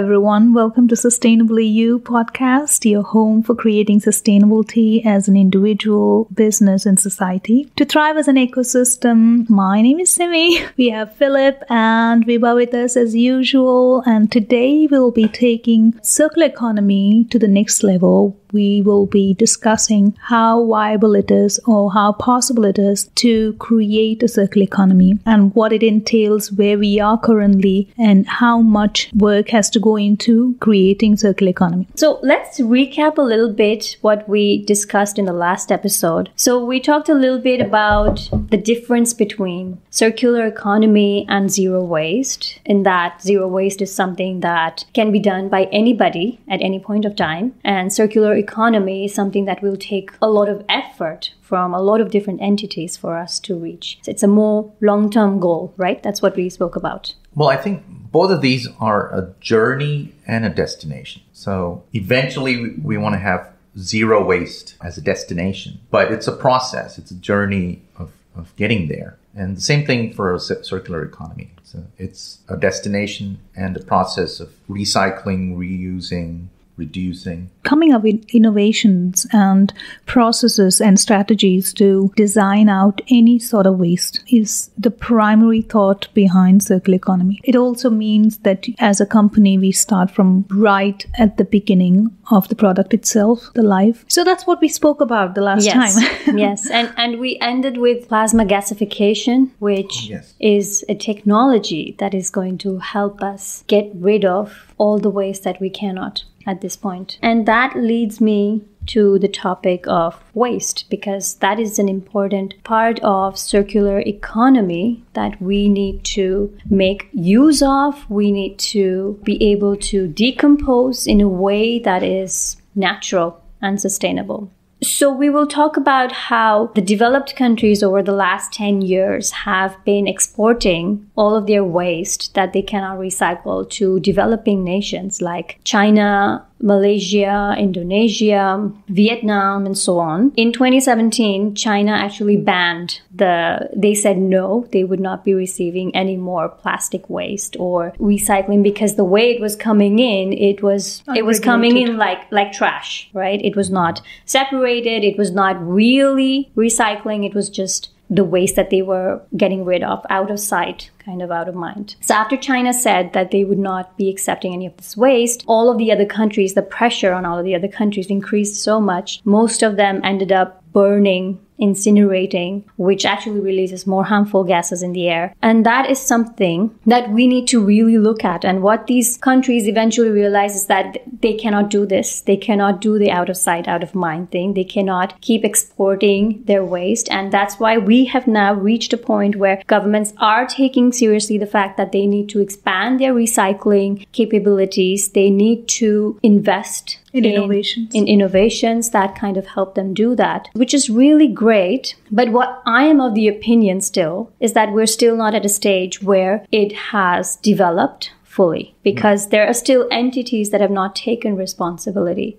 everyone. Welcome to Sustainably U Podcast, your home for creating sustainability as an individual, business, and society. To thrive as an ecosystem, my name is Simi. We have Philip and Viva with us as usual. And today we'll be taking circular economy to the next level. We will be discussing how viable it is or how possible it is to create a circular economy and what it entails, where we are currently, and how much work has to go into creating circular economy. So let's recap a little bit what we discussed in the last episode. So we talked a little bit about the difference between circular economy and zero waste, in that zero waste is something that can be done by anybody at any point of time, and circular economy is something that will take a lot of effort from a lot of different entities for us to reach. So it's a more long-term goal, right? That's what we spoke about. Well, I think both of these are a journey and a destination. So eventually we want to have zero waste as a destination, but it's a process. It's a journey of getting there. And the same thing for a circular economy. So it's a destination and a process of recycling, reusing, reducing. Coming up with innovations and processes and strategies to design out any sort of waste is the primary thought behind circular economy. It also means that as a company, we start from right at the beginning of the product itself, the life. So that's what we spoke about the last time. Yes, and we ended with plasma gasification, which is a technology that is going to help us get rid of all the waste that we cannot at this point. And that leads me to the topic of waste, because that is an important part of circular economy that we need to make use of. We need to be able to decompose in a way that is natural and sustainable. So we will talk about how the developed countries over the last 10 years have been exporting all of their waste that they cannot recycle to developing nations like China, Malaysia, Indonesia, Vietnam, and so on. In 2017, China actually they said no, they would not be receiving any more plastic waste or recycling, because the way it was coming in, it was coming in like trash, right? It was not separated, it was not really recycling, it was just the waste that they were getting rid of, out of sight, kind of out of mind. So after China said that they would not be accepting any of this waste, all of the other countries, the pressure on all of the other countries increased so much. Most of them ended up burning, incinerating, which actually releases more harmful gases in the air. And that is something that we need to really look at. And what these countries eventually realize is that they cannot do this. They cannot do the out of sight, out of mind thing. They cannot keep exporting their waste. And that's why we have now reached a point where governments are taking seriously the fact that they need to expand their recycling capabilities. They need to invest in innovations that kind of help them do that, which is really great. But what I am of the opinion still is that we're still not at a stage where it has developed fully, because there are still entities that have not taken responsibility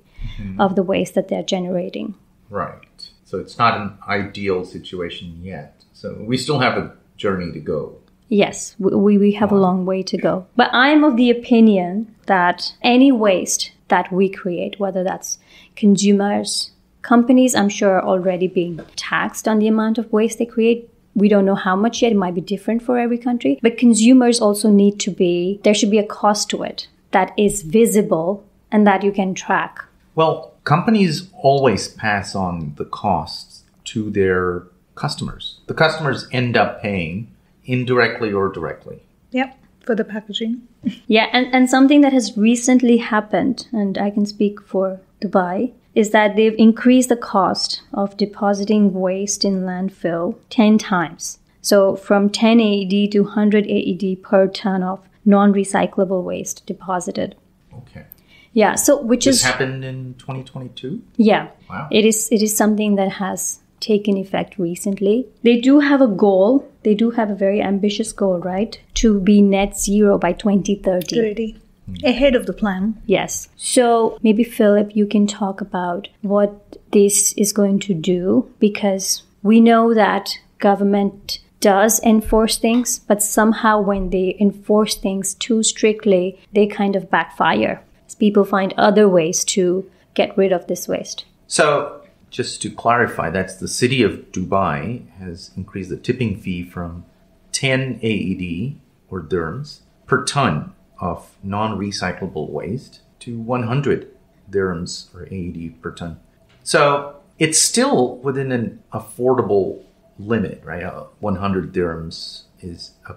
of the waste that they're generating. Right. So it's not an ideal situation yet. So we still have a journey to go. Yes, we have a long way to go. But I am of the opinion that any waste that we create, whether that's consumers, companies, I'm sure are already being taxed on the amount of waste they create. We don't know how much yet. It might be different for every country. But consumers also there should be a cost to it that is visible and that you can track. Well, companies always pass on the costs to their customers. The customers end up paying indirectly or directly. Yep. For the packaging. Yeah, and something that has recently happened, and I can speak for Dubai, is that they've increased the cost of depositing waste in landfill 10 times. So from 10 AED to 100 AED per ton of non-recyclable waste deposited. Okay. Yeah, so This happened in 2022? Yeah. Wow. It is something that has taken effect recently. They do have a goal. They do have a very ambitious goal, right? To be net zero by 2030. Ahead of the plan. Yes. So maybe Philip, you can talk about what this is going to do, because we know that government does enforce things, but somehow when they enforce things too strictly, they kind of backfire. People find other ways to get rid of this waste. So just to clarify, that's the city of Dubai has increased the tipping fee from 10 AED or dirhams per ton of non-recyclable waste to 100 dirhams or AED per ton. So it's still within an affordable limit, right? 100 dirhams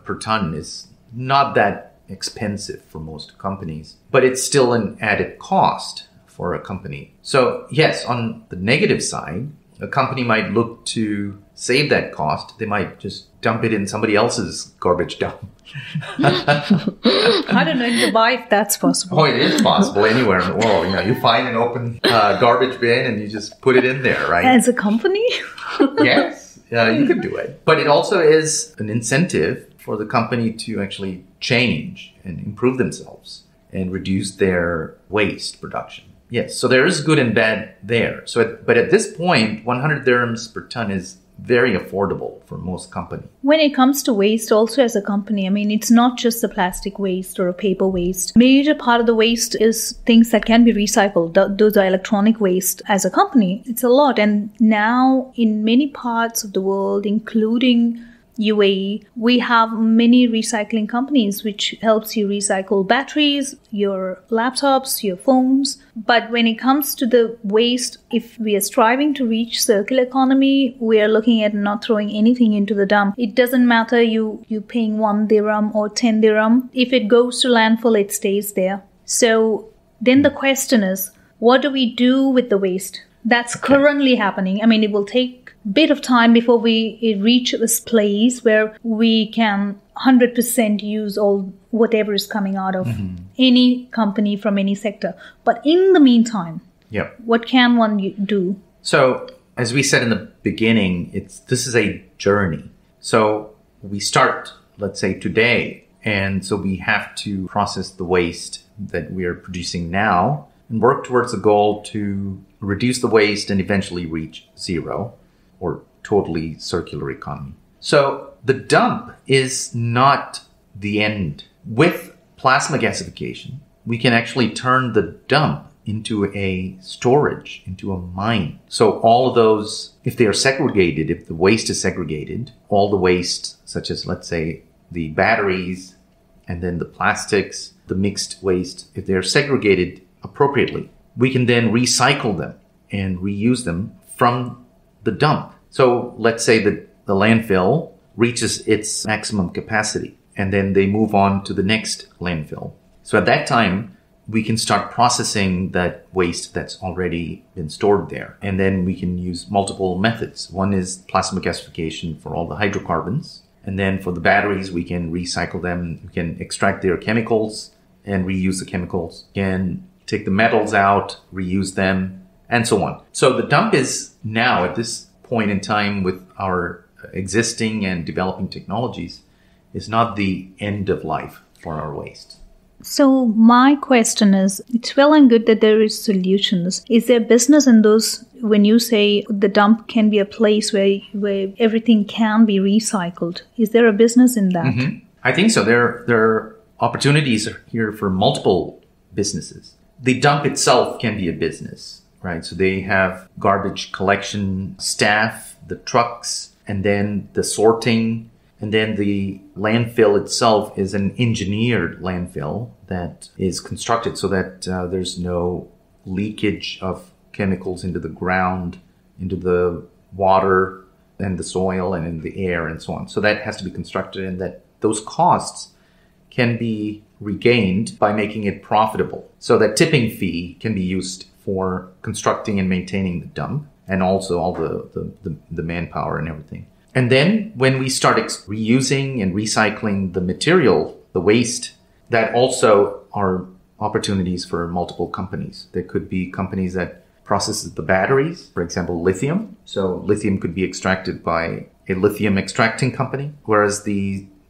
per ton is not that expensive for most companies, but it's still an added cost for a company. So yes, on the negative side, a company might look to save that cost. They might just dump it in somebody else's garbage dump. I don't know in Dubai if that's possible. Oh, it is possible anywhere in the world. You find an open garbage bin and you just put it in there, right? As a company? Yes, you could do it. But it also is an incentive for the company to actually change and improve themselves and reduce their waste production. Yes, so there is good and bad there. But at this point, 100 dirhams per ton is very affordable for most companies. When it comes to waste, also as a company, I mean, it's not just the plastic waste or a paper waste. Major part of the waste is things that can be recycled. Those are electronic waste. As a company, it's a lot. And now in many parts of the world, including UAE, we have many recycling companies which helps you recycle batteries, your laptops, your phones. But when it comes to the waste, if we are striving to reach circular economy, we are looking at not throwing anything into the dump. It doesn't matter you paying 1 dirham or 10 dirham. If it goes to landfill, it stays there. So then the question is, what do we do with the waste? That's currently happening. I mean, it will take bit of time before we reach this place where we can 100% use all whatever is coming out of any company from any sector. But in the meantime, what can one do? So as we said in the beginning, this is a journey. So we start, let's say, today. And so we have to process the waste that we are producing now and work towards the goal to reduce the waste and eventually reach zero or totally circular economy. So the dump is not the end. With plasma gasification, we can actually turn the dump into a storage, into a mine. So all of those, if they are segregated, if the waste is segregated, all the waste, such as, let's say, the batteries and then the plastics, the mixed waste, if they're segregated appropriately, we can then recycle them and reuse them from the dump. So let's say that the landfill reaches its maximum capacity and then they move on to the next landfill. So at that time, we can start processing that waste that's already been stored there. And then we can use multiple methods. One is plasma gasification for all the hydrocarbons. And then for the batteries, we can recycle them. We can extract their chemicals and reuse the chemicals. We can take the metals out, reuse them, and so on. So the dump is now at this point in time with our existing and developing technologies is not the end of life for our waste. So my question is, it's well and good that there is solutions. Is there business in those when you say the dump can be a place where everything can be recycled? Is there a business in that? Mm-hmm. I think so. There are opportunities here for multiple businesses. The dump itself can be a business, right? So they have garbage collection staff, the trucks, and then the sorting. And then the landfill itself is an engineered landfill that is constructed so that there's no leakage of chemicals into the ground, into the water and the soil and in the air and so on. So that has to be constructed, and that those costs can be regained by making it profitable. So that tipping fee can be used for constructing and maintaining the dump and also all the manpower and everything. And then when we start reusing and recycling the material, the waste, that also are opportunities for multiple companies. There could be companies that processes the batteries, for example, lithium. So lithium could be extracted by a lithium extracting company, whereas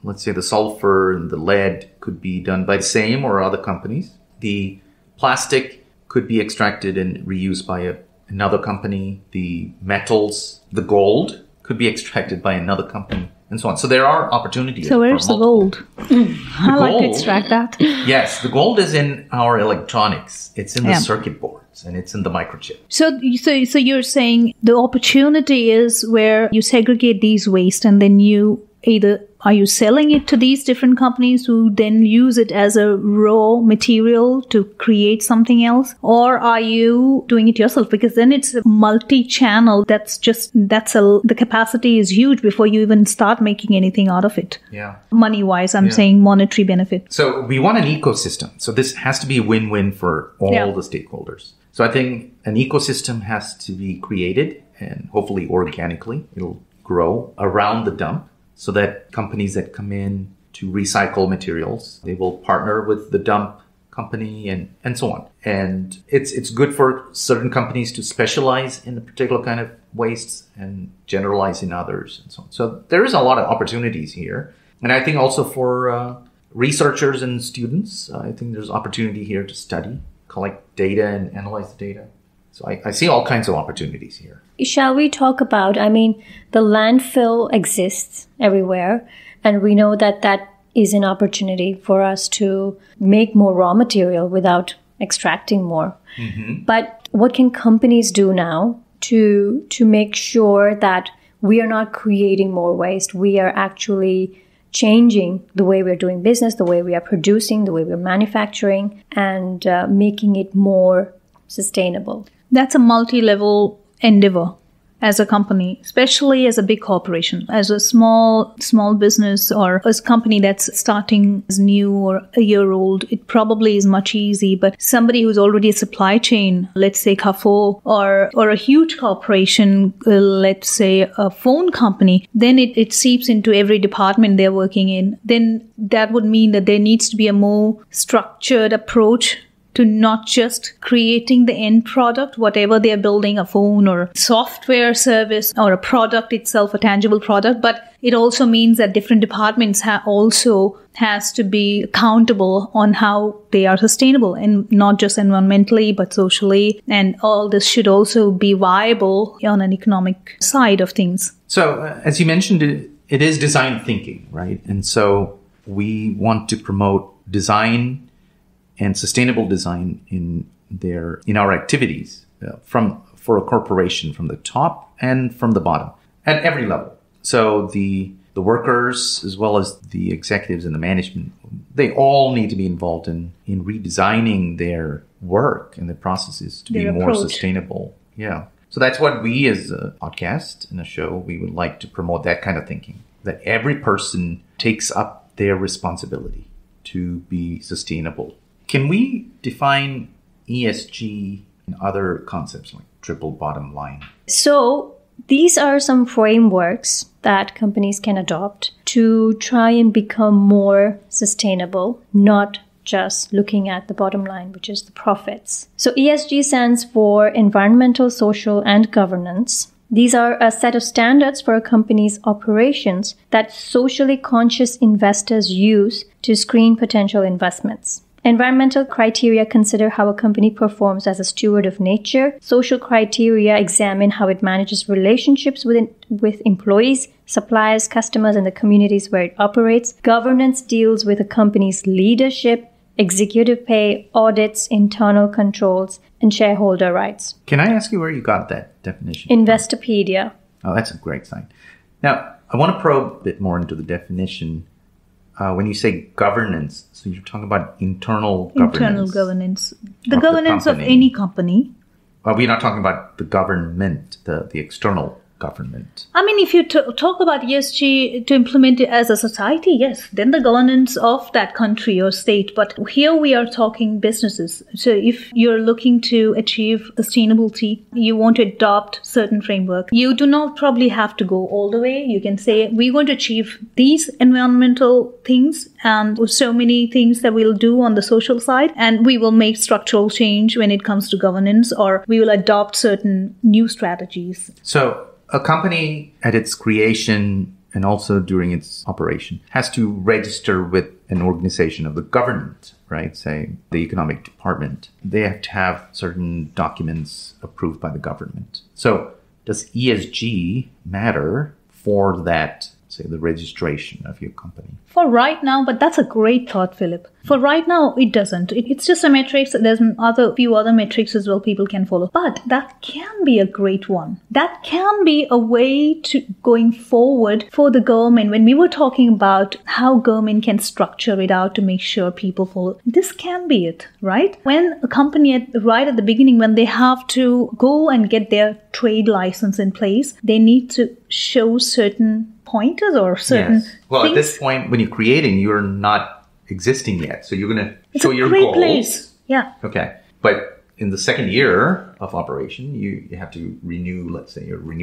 let's say the sulfur and the lead could be done by the same or other companies. The plastic could be extracted and reused by another company. The metals, the gold, could be extracted by another company, and so on. So there are opportunities. So where's the gold? I like to extract that. Yes, the gold is in our electronics. It's in the circuit boards and it's in the microchip. So you're saying the opportunity is where you segregate these waste and then you either are you selling it to these different companies who then use it as a raw material to create something else, or are you doing it yourself? Because then it's a multi-channel. The capacity is huge before you even start making anything out of it. Yeah. Money-wise, I'm saying monetary benefit. So we want an ecosystem. So this has to be a win-win for all the stakeholders. So I think an ecosystem has to be created, and hopefully organically it'll grow around the dump, so that companies that come in to recycle materials, they will partner with the dump company and so on. And it's good for certain companies to specialize in a particular kind of wastes and generalize in others and so on. So there is a lot of opportunities here. And I think also for researchers and students, I think there's opportunity here to study, collect data and analyze the data. So I see all kinds of opportunities here. Shall we talk about, the landfill exists everywhere, and we know that is an opportunity for us to make more raw material without extracting more. Mm-hmm. But what can companies do now to make sure that we are not creating more waste? We are actually changing the way we're doing business, the way we are producing, the way we're manufacturing, and making it more sustainable. That's a multi-level endeavor as a company, especially as a big corporation. As a small business or a company that's starting as new or a year old, it probably is much easy. But somebody who's already a supply chain, let's say Carrefour, or a huge corporation, let's say a phone company, then it seeps into every department they're working in. Then that would mean that there needs to be a more structured approach to not just creating the end product, whatever they're building, a phone or software service or a product itself, a tangible product, but it also means that different departments also has to be accountable on how they are sustainable, and not just environmentally, but socially. And all this should also be viable on an economic side of things. So as you mentioned, it is design thinking, right? And so we want to promote design and sustainable design in our activities for a corporation, from the top and from the bottom at every level. So the workers, as well as the executives and the management, they all need to be involved in redesigning their work and their processes to be more sustainable. Yeah. So that's what we, as a podcast and a show, we would like to promote, that kind of thinking, that every person takes up their responsibility to be sustainable. Can we define ESG and other concepts like triple bottom line? So these are some frameworks that companies can adopt to try and become more sustainable, not just looking at the bottom line, which is the profits. So ESG stands for environmental, social, and governance. These are a set of standards for a company's operations that socially conscious investors use to screen potential investments. Environmental criteria consider how a company performs as a steward of nature. Social criteria examine how it manages relationships with employees, suppliers, customers, and the communities where it operates. Governance deals with a company's leadership, executive pay, audits, internal controls, and shareholder rights. Can I ask you where you got that definition? Investopedia. Oh, that's a great site. Now, I want to probe a bit more into the definition. When you say governance, so you're talking about internal governance. Internal governance. The governance of any company. We're not talking about the government, the external government. If you talk about ESG to implement it as a society, yes, then the governance of that country or state. But here we are talking businesses. So if you're looking to achieve sustainability, you want to adopt certain framework. You do not probably have to go all the way. You can say, we're going to achieve these environmental things and so many things that we'll do on the social side. And we will make structural change when it comes to governance, or we will adopt certain new strategies. So a company at its creation and also during its operation has to register with an organization of the government, right? Say the economic department. They have to have certain documents approved by the government. So does ESG matter for that say, the registration of your company? For right now, but that's a great thought, Philip. For right now, it doesn't. It's just a metrics. There's few other metrics as well people can follow. But that can be a great one. That can be a way to going forward for the government. When we were talking about how government can structure it out to make sure people follow, this can be it, right? When a company right at the beginning, when they have to go and get their trade license in place, they need to show certain pointers or certain Well, things. at this point, when you're creating, you're not existing yet. So you're going to show your great goals. place. Yeah. Okay. But in the second year of operation, you have to renew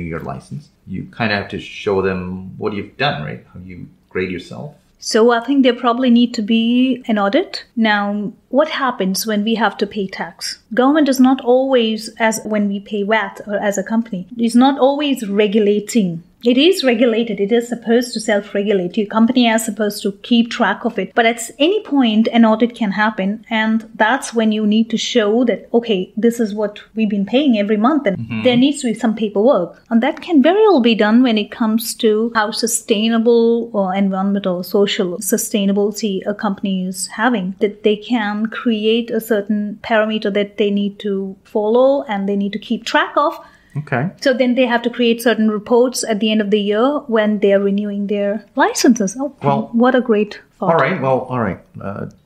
your license. You kind of have to show them what you've done, right? How you grade yourself. So I think there probably need to be an audit. Now, what happens when we have to pay tax? Government is not always, as when we pay VAT or as a company, is not always regulating. It is regulated. It is supposed to self-regulate. Your company is supposed to keep track of it. But at any point, an audit can happen. And that's when you need to show that, okay, this is what we've been paying every month. And there needs to be some paperwork. And that can very well be done when it comes to how sustainable or environmental, social sustainability a company is having. That they can create a certain parameter that they need to follow and they need to keep track of. Okay. So then they have to create certain reports at the end of the year when they're renewing their licenses. Oh, well, what a great thought. All right.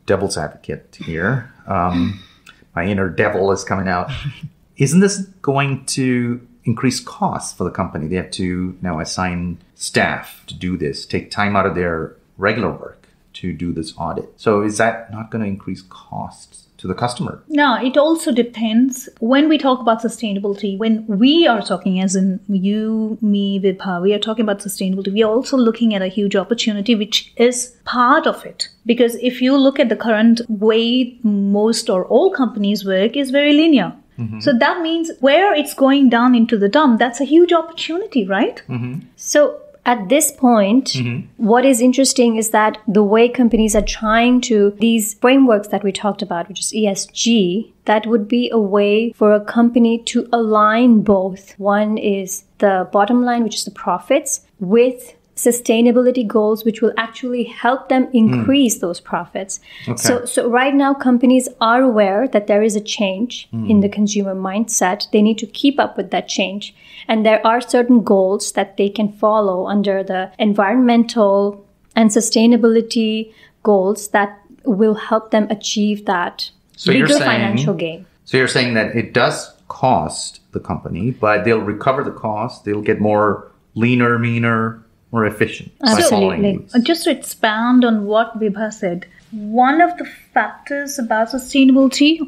Devil's advocate here. My inner devil is coming out. Isn't this going to increase costs for the company? They have to now assign staff to do this, take time out of their regular work to do this audit. So is that not going to increase costs to the customer? No, it also depends. When we talk about sustainability, when we are talking, as in you, me, Vibha, we are talking about sustainability, we are also looking at a huge opportunity, which is part of it. Because if you look at the current way most or all companies work, is very linear. Mm-hmm. So that means where it's going down into the dump, that's a huge opportunity, right? Mm-hmm. So at this point, what is interesting is that the way companies are trying to, these frameworks that we talked about, which is ESG, that would be a way for a company to align both. One is the bottom line, which is the profits, with sustainability goals, which will actually help them increase those profits. Okay. So right now, companies are aware that there is a change in the consumer mindset. They need to keep up with that change. And there are certain goals that they can follow under the environmental and sustainability goals that will help them achieve that bigger financial gain. So you're saying that it does cost the company, but they'll recover the cost. They'll get more leaner, meaner, more efficient. Absolutely. Just to expand on what Vibha said, one of the factors about sustainability,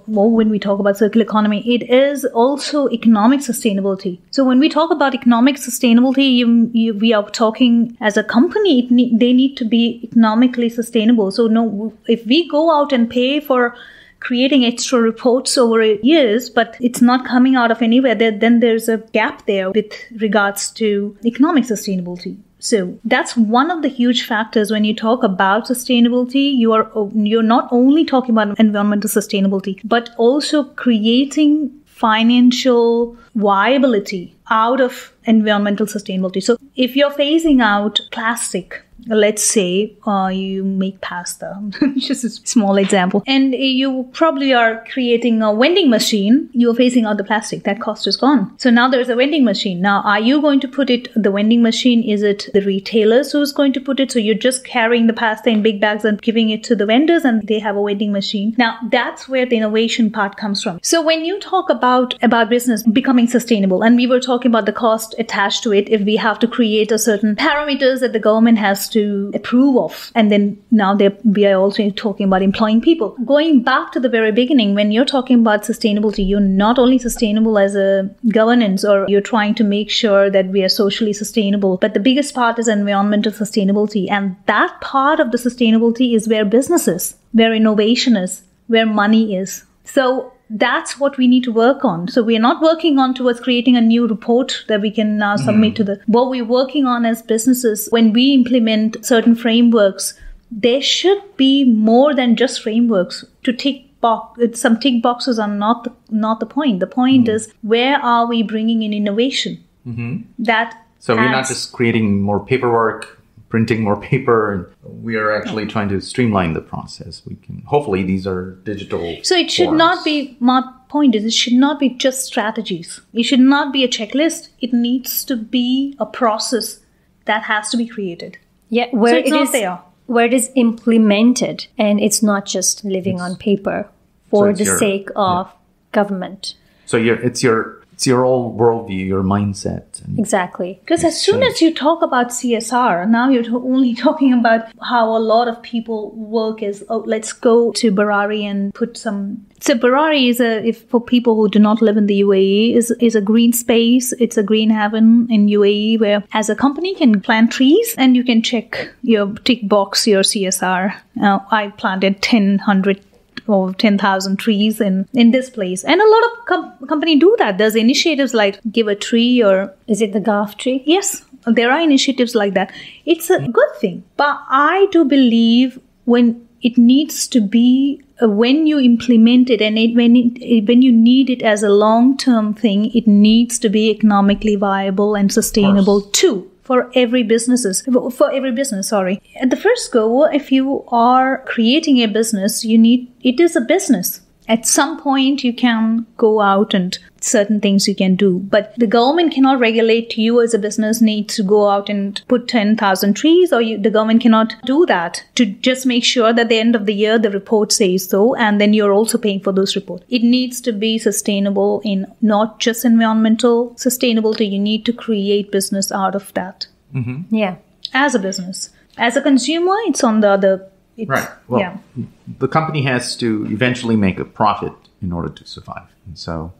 when we talk about circular economy, it is also economic sustainability. So when we talk about economic sustainability, we are talking as a company, they need to be economically sustainable. So no, if we go out and pay for creating extra reports over years, but it's not coming out of anywhere, then there's a gap there with regards to economic sustainability. So that's one of the huge factors when you talk about sustainability. You're not only talking about environmental sustainability, but also creating financial viability out of environmental sustainability. So if you're phasing out plastic, let's say you make pasta, just a small example, and you probably are creating a vending machine, you're phasing out the plastic, that cost is gone. So now there's a vending machine. Now, are you going to put it, the vending machine, is it the retailers who's going to put it? So you're just carrying the pasta in big bags and giving it to the vendors and they have a vending machine. Now, that's where the innovation part comes from. So when you talk about business becoming sustainable, and we were talking about the cost attached to it, if we have to create a certain parameters that the government has to approve of, and then now we are also talking about employing people. Going back to the very beginning, when you're talking about sustainability, you're not only sustainable as a governance, or you're trying to make sure that we are socially sustainable, but the biggest part is environmental sustainability, and that part of the sustainability is where business is, where innovation is, where money is. So that's what we need to work on. So we're not working on towards creating a new report that we can now submit to what we're working on as businesses. When we implement certain frameworks, there should be more than just frameworks to tick box. Some tick boxes are not the point. The point is, where are we bringing in innovation that So we're not just creating more paperwork, printing more paper, and we are actually trying to streamline the process. We can, hopefully these are digital. So it should not be, my point is, it should not be just strategies. It should not be a checklist. It needs to be a process that has to be created. Yeah, where it is implemented and it's not just living on paper for the sake of government. So it's your whole worldview, your mindset. Exactly. Because as soon as you talk about CSR, now you're only talking about how a lot of people work as, let's go to Barari and put some... So Barari is for people who do not live in the UAE, is a green space. It's a green heaven in UAE where as a company can plant trees and you can tick box your CSR. Now, I planted 100 or 10,000 trees in this place. And a lot of company do that. There's initiatives like Give a Tree or... Is it the Golf Tree? Yes, there are initiatives like that. It's a good thing. But I do believe when it needs to be, when you implement it and when you need it as a long-term thing, it needs to be economically viable and sustainable too. For every business, sorry. At the first go, if you are creating a business, it is a business. At some point, you can go out and certain things you can do. But the government cannot regulate you as a business need to go out and put 10,000 trees, or the government cannot do that to just make sure that at the end of the year, the report says so, and then you're also paying for those reports. It needs to be sustainable in not just environmental sustainability. You need to create business out of that. Mm-hmm. Yeah. As a business. As a consumer, it's on the other... Right. Well, the company has to eventually make a profit in order to survive. And so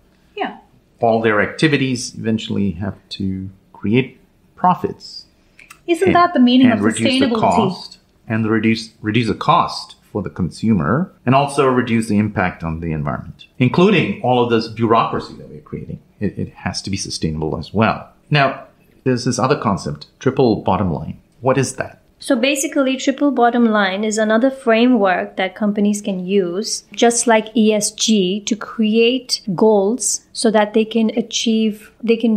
all their activities eventually have to create profits. Isn't that the meaning of sustainability? Reduce the cost for the consumer and also reduce the impact on the environment, including all of this bureaucracy that we're creating. It has to be sustainable as well. Now, there's this other concept, triple bottom line. What is that? So basically, triple bottom line is another framework that companies can use, just like ESG, to create goals so that they can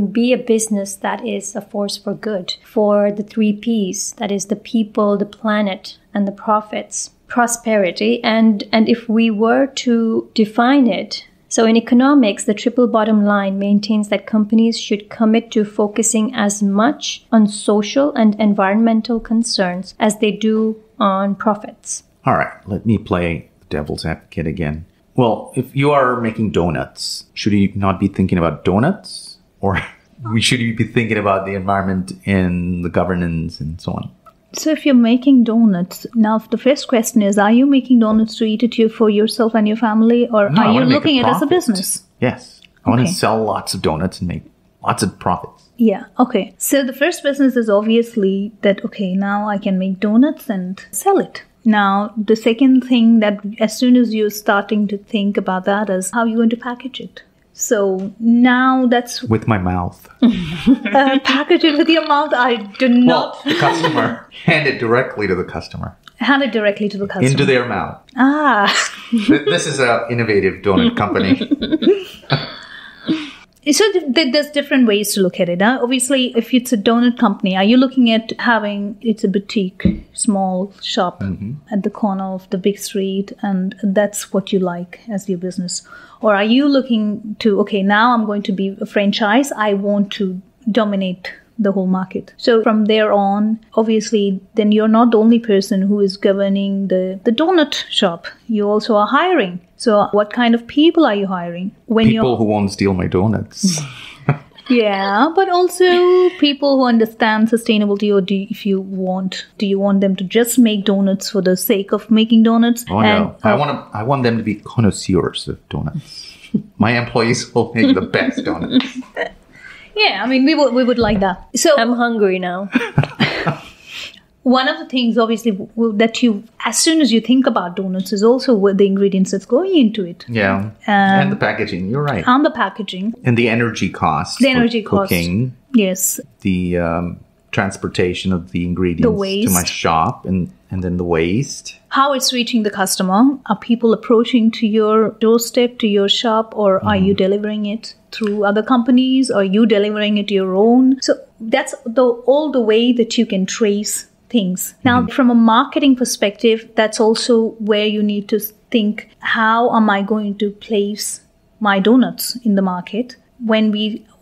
be a business that is a force for good for the 3 Ps, that is the people, the planet, and the profits, prosperity. And if we were to define it, so in economics, the triple bottom line maintains that companies should commit to focusing as much on social and environmental concerns as they do on profits. All right, let me play devil's advocate again. Well, if you are making donuts, should you not be thinking about donuts? Or should you be thinking about the environment and the governance and so on? So if you're making donuts, now the first question is, are you making donuts to eat it for yourself and your family, or are you looking at it as a business? Yes. I want to sell lots of donuts and make lots of profits. Yeah. Okay. So the first business is obviously that, okay, now I can make donuts and sell it. Now, the second thing that as soon as you're starting to think about that is how you're going to package it. So now that's... With my mouth. Package it with your mouth? I do not... Well, the customer. Hand it directly to the customer. Hand it directly to the customer. Into their mouth. This is an innovative donut company. So there's different ways to look at it. Huh? Obviously, if it's a donut company, are you looking at having it's a boutique, small shop at the corner of the big street, and that's what you like as your business? Or are you looking to, okay, now I'm going to be a franchise. I want to dominate the whole market. So from there on, obviously, then you're not the only person who is governing the donut shop. You also are hiring. So what kind of people are you hiring? People who won't steal my donuts. Yeah, but also people who understand sustainability, or do you want them to just make donuts for the sake of making donuts? Oh, no. I want them to be connoisseurs of donuts. My employees will make the best donuts. Yeah, I mean, we would like that. So I'm hungry now. One of the things, obviously, that as soon as you think about donuts is also what the ingredients that's going into it. Yeah, and the packaging, you're right. And the packaging. And the energy cost. The energy cost. Cooking. Yes. The transportation of the ingredients to my shop, and then the waste. How it's reaching the customer. Are people approaching to your doorstep, to your shop, or are you delivering it through other companies? Or are you delivering it your own? So that's all the way that you can trace things. Now, from a marketing perspective, that's also where you need to think, how am I going to place my donuts in the market?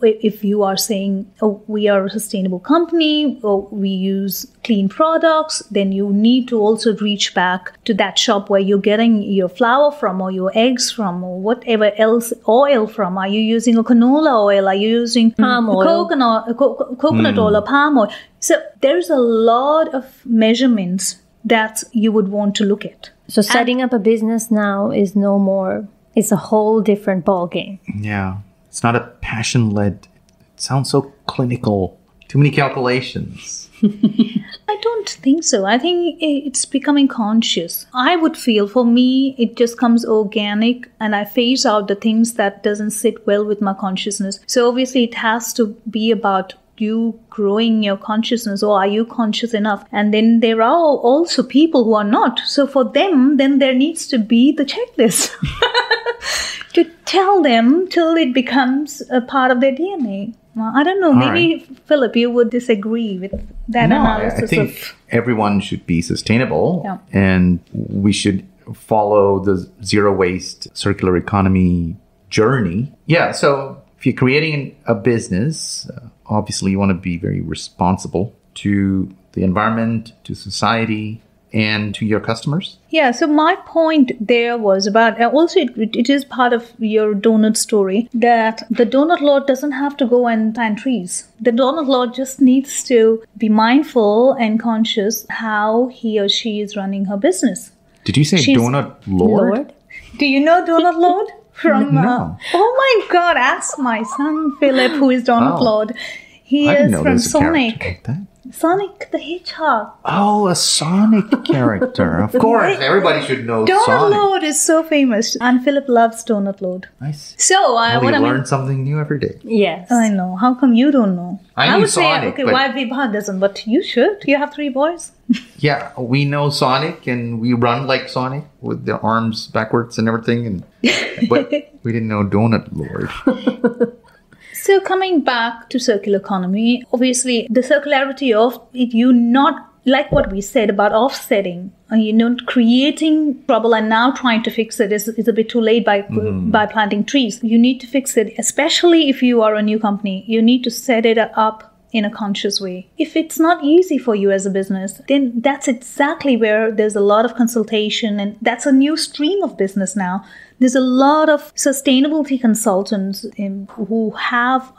If you are saying, oh, we are a sustainable company, or we use clean products, then you need to also reach back to that shop where you're getting your flour from, or your eggs from, or whatever else, oil from. Are you using a canola oil? Are you using palm oil? Coconut oil or palm oil? So there's a lot of measurements that you would want to look at. So setting up a business now is no more, it's a whole different ballgame. Yeah. It's not a passion-led. It sounds so clinical. Too many calculations. I don't think so. I think it's becoming conscious. I would feel, for me, it just comes organic, and I phase out the things that doesn't sit well with my consciousness. So obviously it has to be about you growing your consciousness, or are you conscious enough? And then there are also people who are not. So for them, then there needs to be the checklist to tell them till it becomes a part of their DNA. Well, I don't know. Maybe, Philip, you would disagree with that analysis. I think everyone should be sustainable, and we should follow the zero waste circular economy journey. Yeah, so if you're creating a business, obviously you want to be very responsible to the environment, to society, and to your customers. Yeah, so my point there was about, also it is part of your donut story, that the donut lord doesn't have to go and plant trees. The donut lord just needs to be mindful and conscious how he or she is running her business. Did you say donut lord? Do you know donut lord? No. Oh my God, ask my son Philip, who is donut lord. He is from Sonic. Sonic the Hedgehog. Oh, a Sonic character. Of course, everybody should know Donut Sonic. Lord is so famous. And Philip loves Donut Lord. Nice. So, we learn something new every day. Yes. I know. How come you don't know? I would Sonic, say, okay, why Vibha doesn't? But you should. You have 3 boys. Yeah, we know Sonic, and we run like Sonic with the arms backwards and everything. But we didn't know Donut Lord. So coming back to circular economy, obviously the circularity of it, you not like what we said about offsetting, creating trouble and now trying to fix it is a bit too late by planting trees. You need to fix it, especially if you are a new company. You need to set it up in a conscious way. If it's not easy for you as a business, then that's exactly where there's a lot of consultation, and that's a new stream of business now. There's a lot of sustainability consultants who have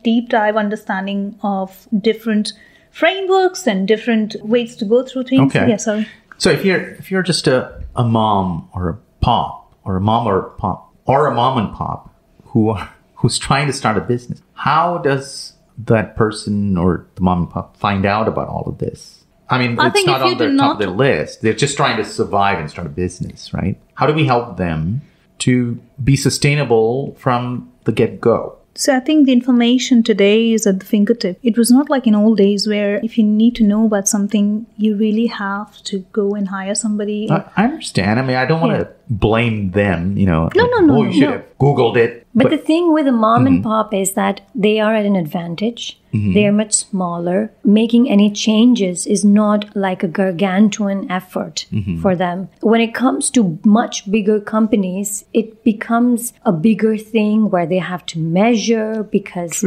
deep dive understanding of different frameworks and different ways to go through things. Okay. Yeah, sorry. So if you're just a mom or a pop or a mom or pop or a mom and pop who's trying to start a business, how does that person or the mom and pop find out about all of this? I mean, it's not on their top of their list. They're just trying to survive and start a business, right? How do we help them to be sustainable from the get-go? So I think the information today is at the fingertip. It was not like in old days where if you need to know about something, you really have to go and hire somebody. I understand. I mean, I don't want to blame them, No. you should have Googled it. But the thing with a mom and pop is that they are at an advantage. They are much smaller. Making any changes is not like a gargantuan effort for them. When it comes to much bigger companies, it becomes a bigger thing where they have to measure because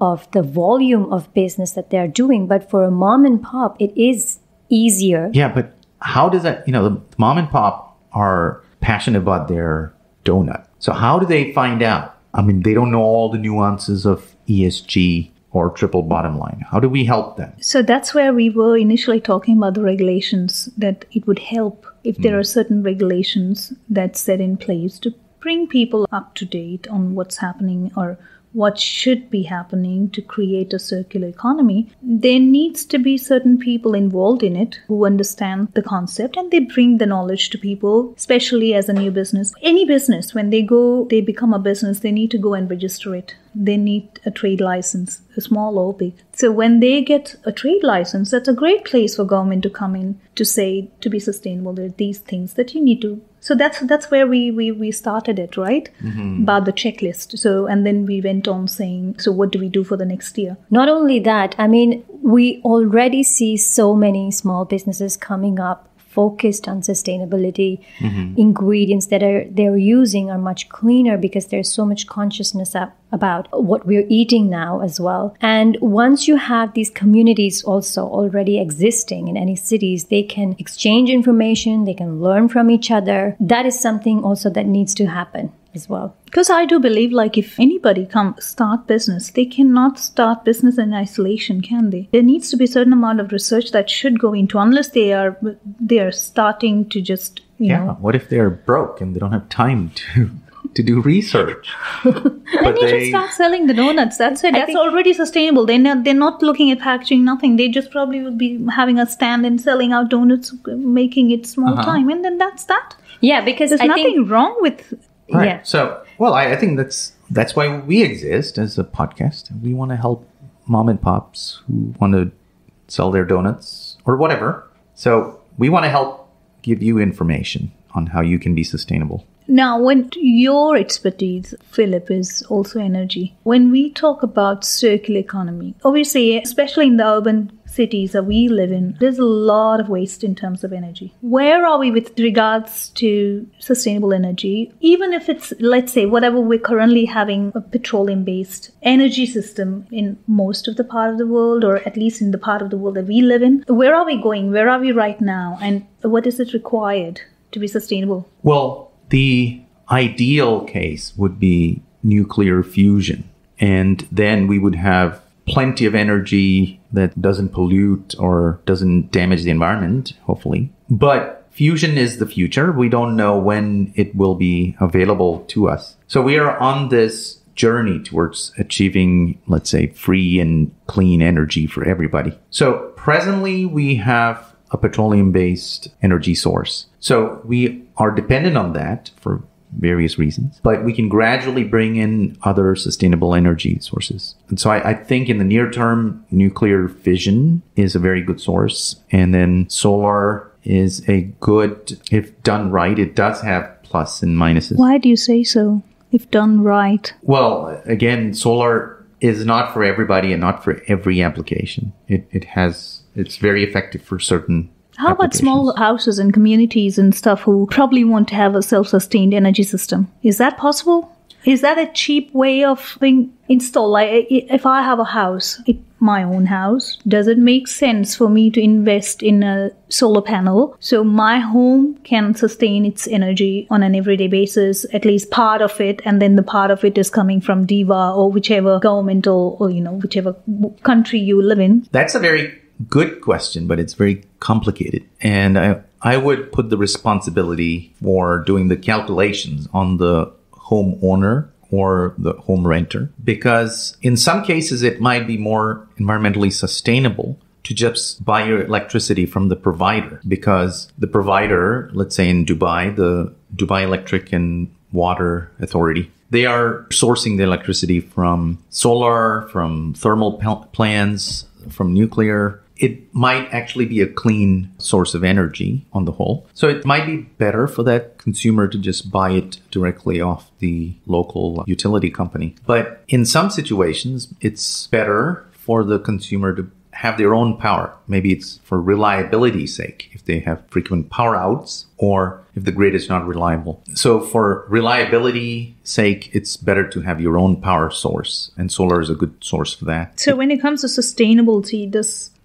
of the volume of business that they're doing. But for a mom and pop, it is easier. Yeah, but how does that, the mom and pop are passionate about their donut. So how do they find out? I mean, they don't know all the nuances of ESG or triple bottom line. How do we help them? So that's where we were initially talking about the regulations, that it would help if there are certain regulations that's set in place to bring people up to date on what's happening or what should be happening to create a circular economy. There needs to be certain people involved in it who understand the concept, and they bring the knowledge to people, especially as a new business. Any business, when they become a business, they need to go and register it. They need a trade license, small or big. So when they get a trade license, that's a great place for government to come in to say, to be sustainable, there are these things that you need to So that's where we started it, right? About the checklist. So, and then we went on saying, so what do we do for the next year? Not only that, I mean, we already see so many small businesses coming up focused on sustainability. Ingredients that they're using are much cleaner because there's so much consciousness about what we're eating now as well. And once you have these communities also already existing in any cities, they can exchange information, they can learn from each other. That is something also that needs to happen as well. Because I do believe, like, if anybody start business, they cannot start business in isolation, can they? There needs to be a certain amount of research that should go into, unless they are starting to just, you know. What if they're broke and they don't have time to do research? Then you just start selling the donuts. That's it. That's already sustainable. They're not looking at packaging, nothing. They just probably would be having a stand and selling out donuts, making it small time, and then that's that. Yeah, because there's nothing wrong with. Right. Yeah. So, well, I think that's why we exist as a podcast. We want to help mom and pops who want to sell their donuts or whatever. So we want to help give you information on how you can be sustainable. Now, when your expertise, Philip, is also energy. When we talk about circular economy, obviously, especially in the urban cities that we live in, there's a lot of waste in terms of energy. Where are we with regards to sustainable energy? Even if it's, let's say, whatever we're currently having a petroleum-based energy system in most of the part of the world, or at least in the part of the world that we live in, where are we going? Where are we right now? And what is it required to be sustainable? Well, the ideal case would be nuclear fusion. And then we would have plenty of energy that doesn't pollute or doesn't damage the environment, hopefully. But fusion is the future. We don't know when it will be available to us. So we are on this journey towards achieving, let's say, free and clean energy for everybody. So presently we have a petroleum-based energy source. So we are dependent on that for various reasons, but we can gradually bring in other sustainable energy sources. And so I think in the near term, nuclear fission is a very good source. And then solar is a good, if done right, it does have plus and minuses. Why do you say so, if done right? Well, again, solar is not for everybody and not for every application. It's very effective for certain How about small houses and communities and stuff who probably want to have a self-sustained energy system? Is that possible? Is that a cheap way of being installed? Like, if I have a house, my own house, does it make sense for me to invest in a solar panel so my home can sustain its energy on an everyday basis, at least part of it, and then the part of it is coming from DEVA or whichever governmental or whichever country you live in? That's a very good question, but it's very complicated. And I would put the responsibility for doing the calculations on the homeowner or the home renter, because in some cases it might be more environmentally sustainable to just buy your electricity from the provider, because the provider, let's say in Dubai, the Dubai Electric and Water Authority, they are sourcing the electricity from solar, from thermal plants, from nuclear. It might actually be a clean source of energy on the whole. So it might be better for that consumer to just buy it directly off the local utility company. But in some situations, it's better for the consumer to have their own power. Maybe it's for reliability's sake, if they have frequent power outs or if the grid is not reliable. So for reliability's sake, it's better to have your own power source, and solar is a good source for that. So when it comes to sustainability,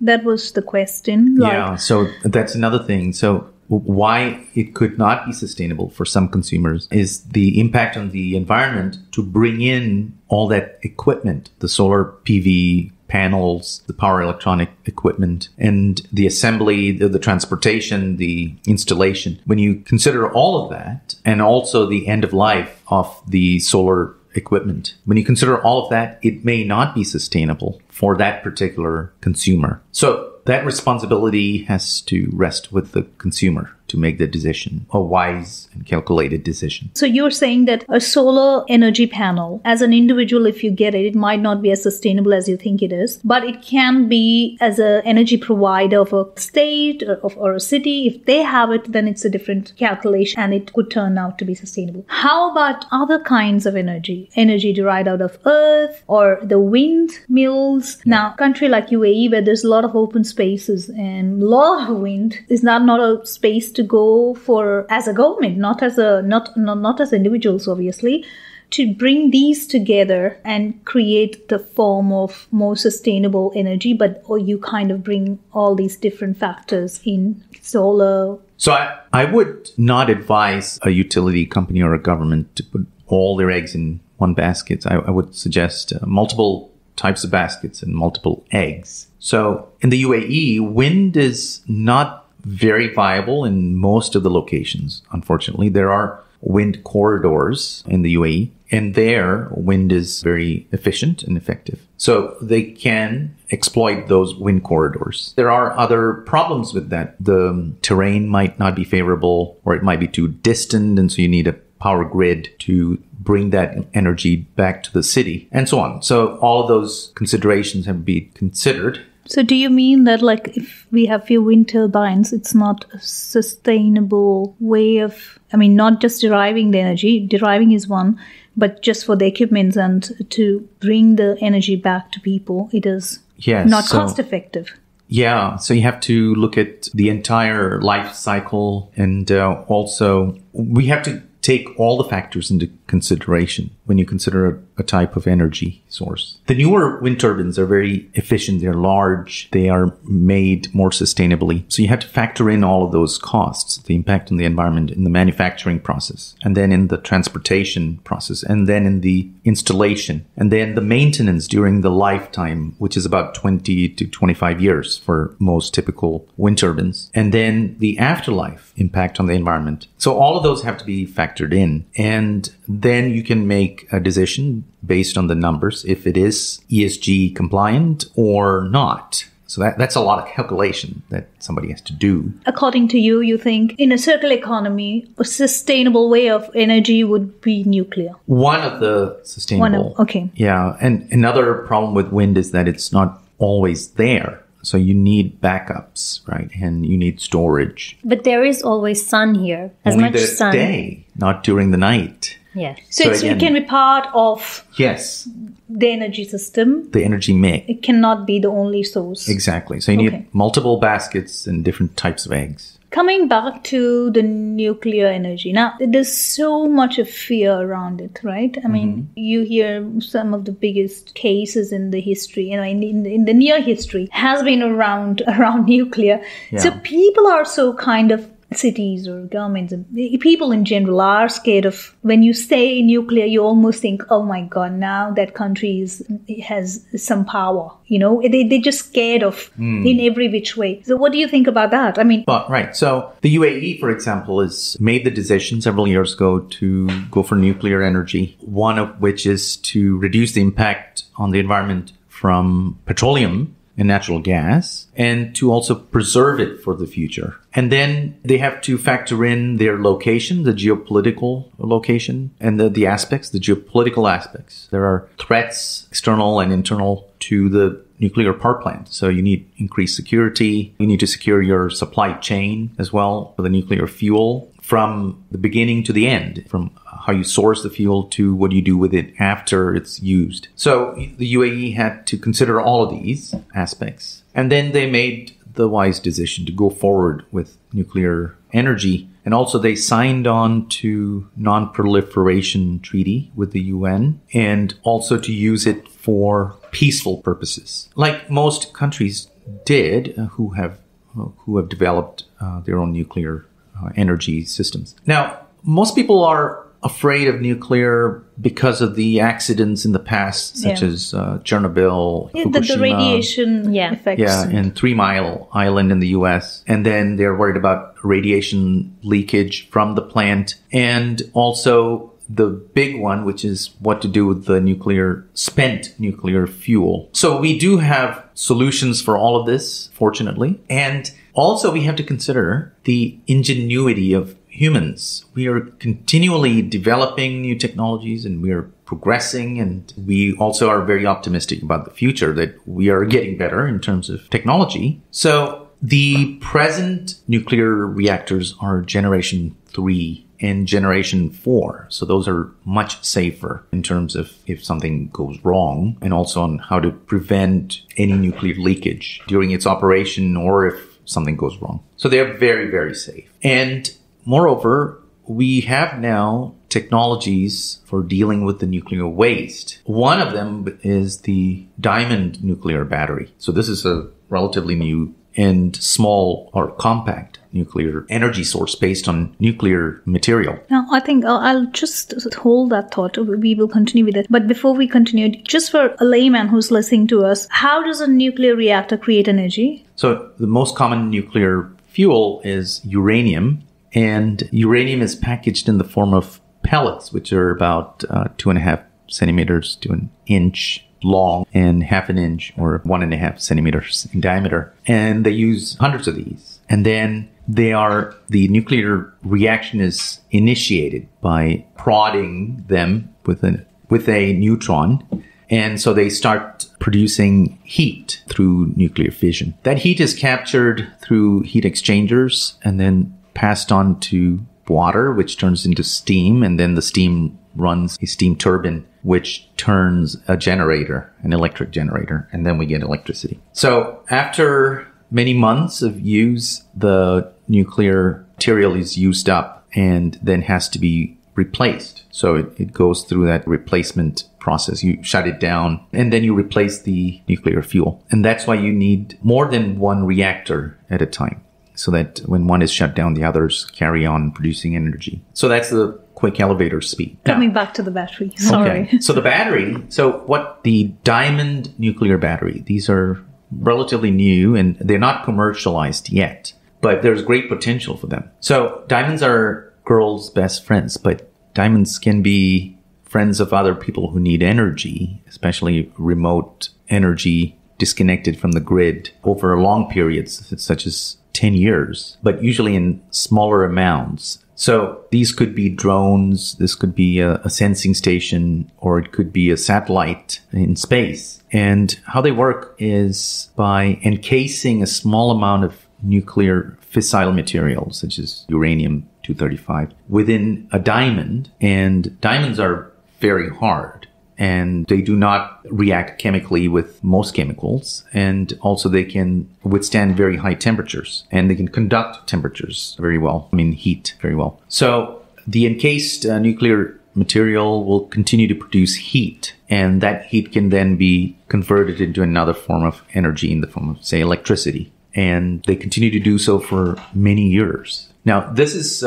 that was the question. Yeah, so that's another thing. So why it could not be sustainable for some consumers is the impact on the environment to bring in all that equipment, the solar PV panels, the power electronic equipment, and the assembly, the transportation, the installation. When you consider all of that, and also the end of life of the solar equipment, when you consider all of that, it may not be sustainable for that particular consumer. So that responsibility has to rest with the consumer. to make the decision, a wise and calculated decision. So you're saying that a solar energy panel, as an individual, if you get it, it might not be as sustainable as you think it is, but it can be as an energy provider of a state or a city. If they have it, then it's a different calculation and it could turn out to be sustainable. How about other kinds of energy derived out of earth or the windmills? Now, a country like UAE, where there's a lot of open spaces and a lot of wind, is not a space to go for as a government, not as individuals, obviously, to bring these together and create the form of more sustainable energy, or you kind of bring all these different factors in solar. So I would not advise a utility company or a government to put all their eggs in one basket. I would suggest multiple types of baskets and multiple eggs. So in the UAE, wind is not very viable in most of the locations. Unfortunately, there are wind corridors in the UAE, and there wind is very efficient and effective. So they can exploit those wind corridors. There are other problems with that. The terrain might not be favorable, or it might be too distant, and so you need a power grid to bring that energy back to the city, and so on. So all of those considerations have to be considered. So do you mean that, like, if we have few wind turbines, it's not a sustainable way of, not just deriving the energy, deriving is one, but just for the equipment and to bring the energy back to people, it is not cost effective. Yeah, so you have to look at the entire life cycle, and also we have to take all the factors into consideration when you consider a type of energy source. The newer wind turbines are very efficient. They're large. They are made more sustainably. So you have to factor in all of those costs, the impact on the environment in the manufacturing process, and then in the transportation process, and then in the installation, and then the maintenance during the lifetime, which is about 20 to 25 years for most typical wind turbines, and then the afterlife impact on the environment. So all of those have to be factored in, and then you can make a decision based on the numbers if it is ESG compliant or not. So that's a lot of calculation that somebody has to do. According to you, you think in a circular economy, a sustainable way of energy would be nuclear? One of the sustainable. Okay. Yeah. And another problem with wind is that it's not always there. So you need backups, right? And you need storage. But there is always sun here. Only the day, not during the night. Yes. So it can be part of the energy system. The energy mix. It cannot be the only source. Exactly. So you need multiple baskets and different types of eggs. Coming back to the nuclear energy. Now, there's so much of fear around it, right? You hear some of the biggest cases in the history, in the near history, has been around nuclear. Yeah. So people are so kind of, cities or governments and people in general are scared of, when you say nuclear, you almost think, oh my God, now that country has some power. They're just scared of in every which way. So what do you think about that? Right. So the UAE, for example, has made the decision several years ago to go for nuclear energy, one of which is to reduce the impact on the environment from petroleum and natural gas, and to also preserve it for the future. And then they have to factor in their location, the geopolitical location, and the geopolitical aspects. There are threats, external and internal, to the nuclear power plant. So you need increased security. You need to secure your supply chain as well for the nuclear fuel from the beginning to the end, from how you source the fuel to what you do with it after it's used. So the UAE had to consider all of these aspects. And then they made the wise decision to go forward with nuclear energy. And also they signed on to non-proliferation treaty with the UN, and also to use it for peaceful purposes, like most countries did who have developed their own nuclear energy systems. Now, most people are afraid of nuclear because of the accidents in the past, such as Chernobyl, Fukushima. The radiation effects. Yeah, and 3 Mile Island in the U.S. And then they're worried about radiation leakage from the plant, and also the big one, which is what to do with the spent nuclear fuel. So we do have solutions for all of this, fortunately. And also we have to consider the ingenuity of humans. We are continually developing new technologies and we are progressing, and we also are very optimistic about the future that we are getting better in terms of technology. So the present nuclear reactors are generation 3 and generation 4. So those are much safer in terms of if something goes wrong, and also on how to prevent any nuclear leakage during its operation or if something goes wrong. So they're very, very safe. And moreover, we have now technologies for dealing with the nuclear waste. One of them is the diamond nuclear battery. So this is a relatively new and small or compact nuclear energy source based on nuclear material. Now, I think I'll just hold that thought. We will continue with it. But before we continue, just for a layman who's listening to us, how does a nuclear reactor create energy? So the most common nuclear fuel is uranium. And uranium is packaged in the form of pellets, which are about 2.5 centimeters to an inch long and 0.5 inch or 1.5 centimeters in diameter. And they use hundreds of these. And then the nuclear reaction is initiated by prodding them with a neutron. And so they start producing heat through nuclear fission. That heat is captured through heat exchangers and then passed on to water, which turns into steam, and then the steam runs a steam turbine, which turns a generator, an electric generator, and then we get electricity. So after many months of use, the nuclear material is used up and then has to be replaced. So it goes through that replacement process. You shut it down and then you replace the nuclear fuel. And that's why you need more than one reactor at a time, so that when one is shut down, the others carry on producing energy. So that's the quick elevator speed. Coming back to the battery. Sorry. Okay. So the diamond nuclear battery, these are relatively new and they're not commercialized yet, but there's great potential for them. So diamonds are girls' best friends, but diamonds can be friends of other people who need energy, especially remote energy disconnected from the grid over long periods, such as 10 years, but usually in smaller amounts. So these could be drones, this could be a sensing station, or it could be a satellite in space. And how they work is by encasing a small amount of nuclear fissile material, such as uranium-235, within a diamond. And diamonds are very hard, and they do not react chemically with most chemicals. And also they can withstand very high temperatures, and they can conduct temperatures very well. Heat very well. So the encased nuclear material will continue to produce heat, and that heat can then be converted into another form of energy in the form of, say, electricity. And they continue to do so for many years. Now, this is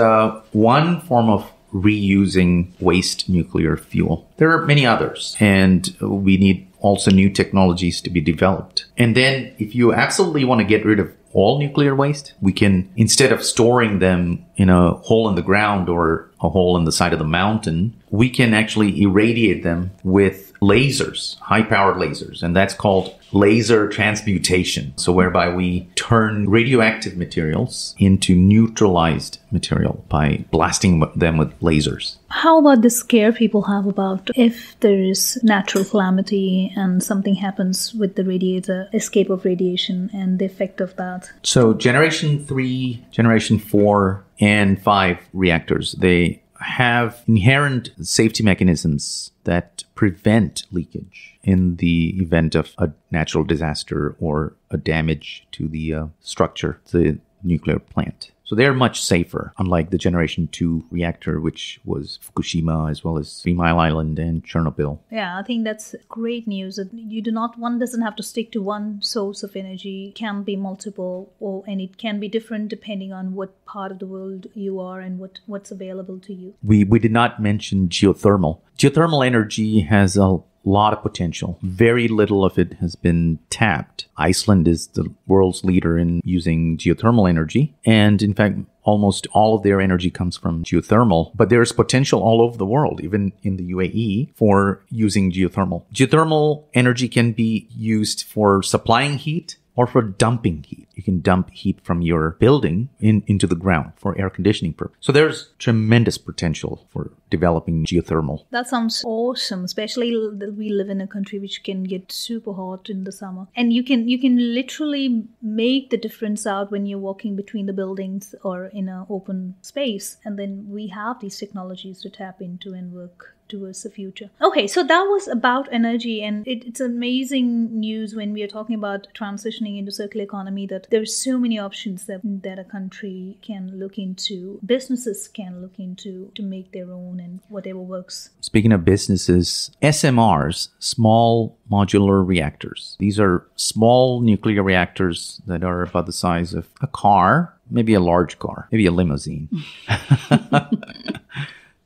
one form of reusing waste nuclear fuel. There are many others, and we need also new technologies to be developed. And then if you absolutely want to get rid of all nuclear waste, we can, instead of storing them in a hole in the ground or a hole in the side of the mountain, we can actually irradiate them with lasers, high-powered lasers, and that's called laser transmutation. So whereby we turn radioactive materials into neutralized material by blasting them with lasers. How about the scare people have about if there is natural calamity and something happens with the radiator, escape of radiation and the effect of that? So generation 3, generation 4, and 5 reactors, they have inherent safety mechanisms that prevent leakage in the event of a natural disaster or a damage to the structure, the nuclear plant. So they're much safer, unlike the Generation 2 reactor, which was Fukushima, as well as 3 Mile Island and Chernobyl. Yeah, I think that's great news. One doesn't have to stick to one source of energy. It can be multiple, and it can be different depending on what part of the world you are and what's available to you. We did not mention geothermal. Geothermal energy has a lot of potential. Very little of it has been tapped. Iceland is the world's leader in using geothermal energy. And in fact, almost all of their energy comes from geothermal, but there's potential all over the world, even in the UAE, for using geothermal. Geothermal energy can be used for supplying heat or for dumping heat. You can dump heat from your building into the ground for air conditioning purposes. So there's tremendous potential for developing geothermal. That sounds awesome, especially that we live in a country which can get super hot in the summer. And you can literally make the difference out when you're walking between the buildings or in an open space. And then we have these technologies to tap into and work towards the future. Okay, so that was about energy, and it's amazing news when we are talking about transitioning into circular economy, that there's so many options that a country can look into, businesses can look into to make their own and whatever works. Speaking of businesses, SMRs, small modular reactors. These are small nuclear reactors that are about the size of a car, maybe a large car, maybe a limousine.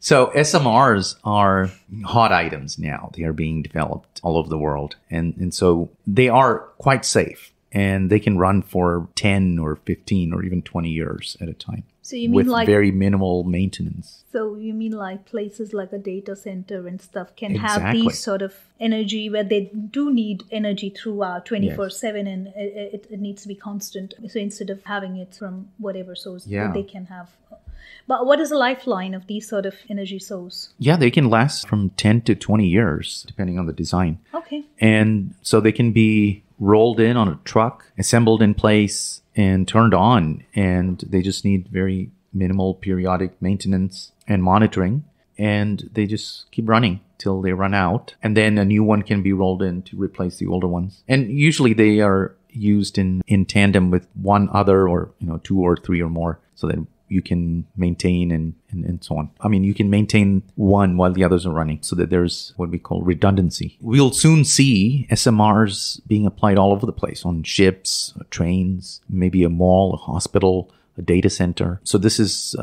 So SMRs are hot items now. They are being developed all over the world. And so they are quite safe, and they can run for 10 or 15 or even 20 years at a time. So you mean with like very minimal maintenance. So you mean like places like a data center and stuff can have these sort of energy where they do need energy throughout 24/7, and it needs to be constant. So instead of having it from whatever source, they can have. But what is the lifeline of these sort of energy source? Yeah, they can last from 10 to 20 years, depending on the design. Okay. And so they can be rolled in on a truck, assembled in place, and turned on. And they just need very minimal periodic maintenance and monitoring. And they just keep running till they run out. And then a new one can be rolled in to replace the older ones. And usually they are used in tandem with one other, or 2 or 3 or more, so that you can maintain and so on. I mean, you can maintain one while the others are running, so that there's what we call redundancy. We'll soon see SMRs being applied all over the place, on ships, trains, maybe a mall, a hospital, a data center. So this is,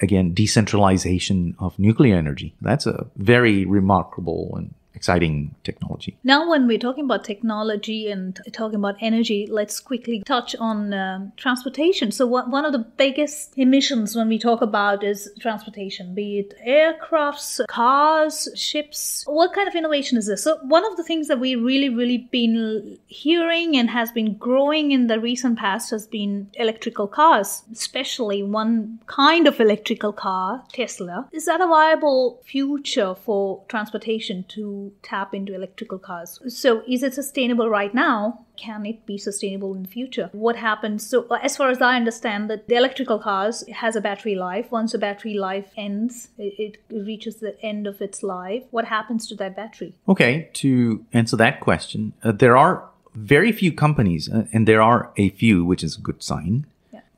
again, decentralization of nuclear energy. That's a very remarkable and exciting technology. Now, when we're talking about technology and talking about energy, let's quickly touch on transportation. So one of the biggest emissions when we talk about is transportation, be it aircrafts, cars, ships. What kind of innovation is this? So one of the things that we really been hearing and has been growing in the recent past has been electrical cars, especially one kind of electrical car, Tesla. Is that a viable future for transportation to tap into electrical cars? So is it sustainable right now? Can it be sustainable in the future? What happens? So as far as I understand, that the electrical cars has a battery life. Once the battery life ends, it reaches the end of its life. What happens to that battery? Okay, to answer that question, there are very few companies, and there are a few, which is a good sign,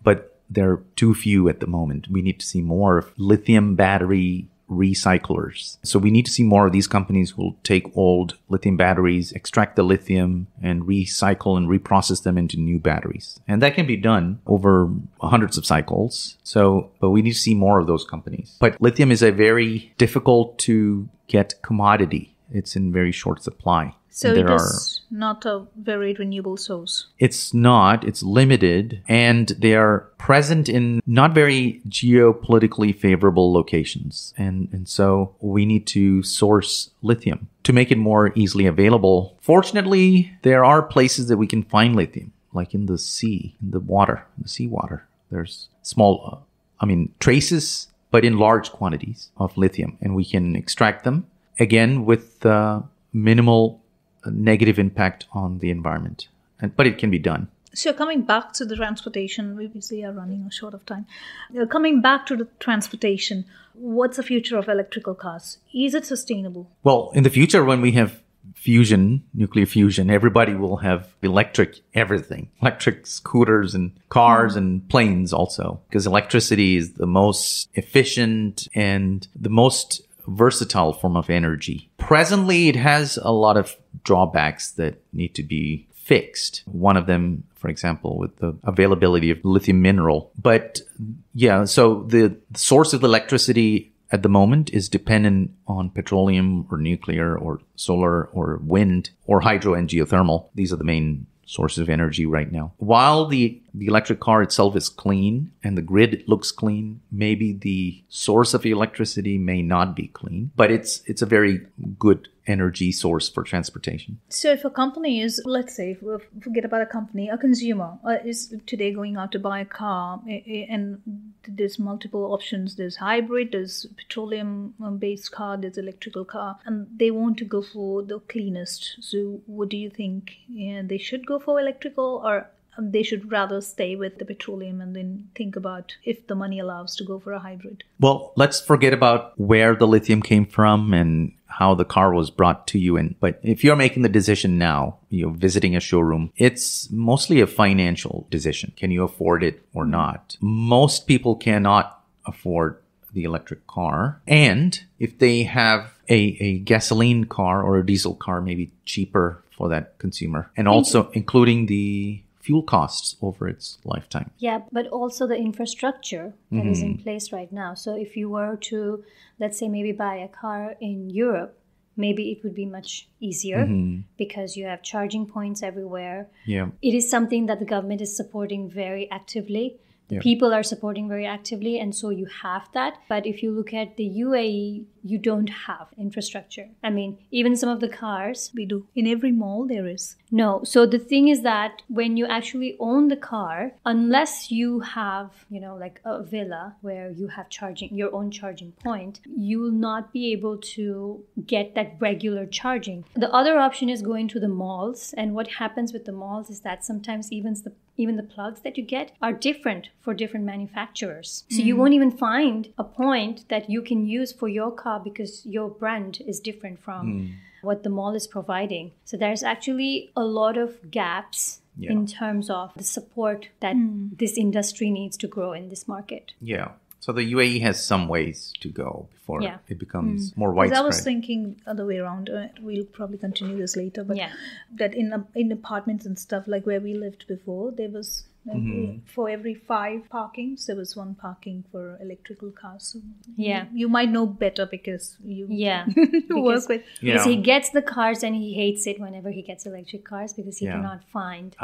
but there are too few at the moment. We need to see more of lithium battery recyclers. So we need to see more of these companies who will take old lithium batteries, extract the lithium, and recycle and reprocess them into new batteries. And that can be done over hundreds of cycles. But we need to see more of those companies. But lithium is a very difficult to get commodity. It's in very short supply. So it is not a very renewable source. It's not. It's limited. And they are present in not very geopolitically favorable locations. And so we need to source lithium to make it more easily available. Fortunately, there are places that we can find lithium, like in the sea, in the water, in the seawater. There's small, traces, but in large quantities of lithium. And we can extract them, again, with minimal negative impact on the environment. But it can be done. So coming back to the transportation, we obviously are running short of time. Coming back to the transportation, what's the future of electrical cars? Is it sustainable? Well, in the future, when we have fusion, nuclear fusion, everybody will have electric everything. Electric scooters and cars and planes also. Because electricity is the most efficient and the most versatile form of energy. Presently, it has a lot of drawbacks that need to be fixed. One of them, for example, with the availability of lithium mineral. But so the source of electricity at the moment is dependent on petroleum or nuclear or solar or wind or hydro and geothermal. These are the main sources of energy right now. While the electric car itself is clean and the grid looks clean, maybe the source of electricity may not be clean, but it's a very good energy source for transportation. So if a company is, let's say, forget about a company, a consumer is today going out to buy a car, and there's multiple options. There's hybrid, there's petroleum-based car, there's electrical car, and they want to go for the cleanest. So what do you think? They should go for electrical, or they should rather stay with the petroleum and then think about if the money allows to go for a hybrid? Well, let's forget about where the lithium came from and how the car was brought to you. But if you're making the decision now, you're visiting a showroom, it's mostly a financial decision. Can you afford it or not? Most people cannot afford the electric car. And if they have a gasoline car or a diesel car, maybe cheaper for that consumer. And also including the fuel costs over its lifetime. Yeah, but also the infrastructure that is in place right now. So if you were to, let's say, maybe buy a car in Europe, maybe it would be much easier because you have charging points everywhere. Yeah. It is something that the government is supporting very actively. The people are supporting very actively, and so you have that. But if you look at the UAE, you don't have infrastructure. I mean, even some of the cars. We do. In every mall there is. No. So the thing is that when you actually own the car, unless you have, like a villa where you have your own charging point, you will not be able to get that regular charging. The other option is going to the malls. And what happens with the malls is that sometimes even the plugs that you get are different for different manufacturers. So you won't even find a point that you can use for your car because your brand is different from what the mall is providing. So there's actually a lot of gaps in terms of the support that this industry needs to grow in this market. Yeah. So the UAE has some ways to go before it becomes more widespread. I was thinking other way around. We'll probably continue this later, but that in apartments and stuff like where we lived before, there was for every 5 parkings, there was 1 parking for electrical cars. So you might know better because you work with. Because he gets the cars and he hates it whenever he gets electric cars because he cannot find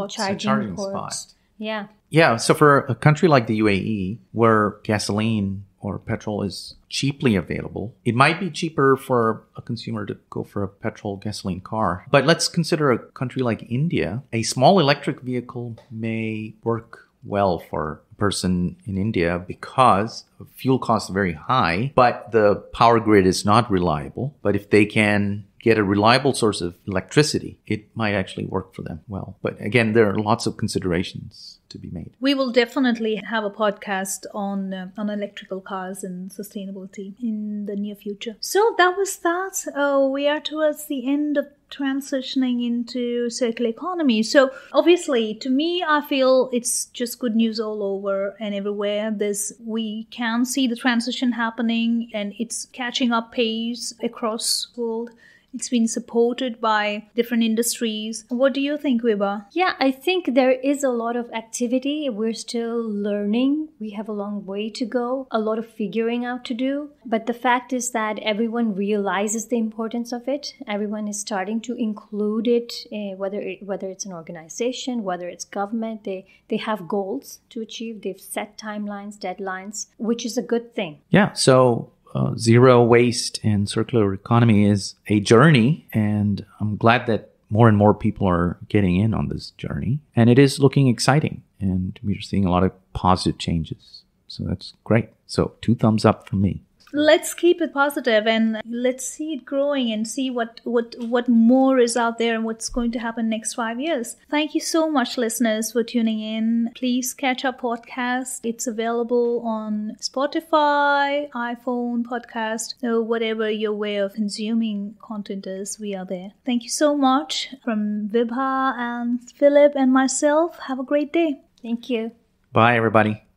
charging ports. Spot. Yeah, so for a country like the UAE, where gasoline or petrol is cheaply available, it might be cheaper for a consumer to go for a petrol gasoline car. But let's consider a country like India. A small electric vehicle may work well for a person in India because fuel costs are very high, but the power grid is not reliable. But if they can get a reliable source of electricity, it might actually work for them well. But again, there are lots of considerations to be made. We will definitely have a podcast on electrical cars and sustainability in the near future. So that was that. We are towards the end of transitioning into circular economy. So obviously, to me, I feel it's just good news all over and everywhere. We can see the transition happening and it's catching up pace across the world. It's been supported by different industries. What do you think, Vibha? Yeah, I think there is a lot of activity. We're still learning. We have a long way to go, a lot of figuring out to do. But the fact is that everyone realizes the importance of it. Everyone is starting to include it, whether it's an organization, whether it's government. They have goals to achieve. They've set timelines, deadlines, which is a good thing. Yeah, so zero waste and circular economy is a journey, and I'm glad that more and more people are getting in on this journey, and it is looking exciting, and we're seeing a lot of positive changes, so that's great. So 2 thumbs up from me. Let's keep it positive and let's see it growing and see what more is out there and what's going to happen next 5 years. Thank you so much, listeners, for tuning in. Please catch our podcast. It's available on Spotify, iPhone podcast, or whatever your way of consuming content is. We are there. Thank you so much from Vibha and Philip and myself. Have a great day. Thank you. Bye, everybody.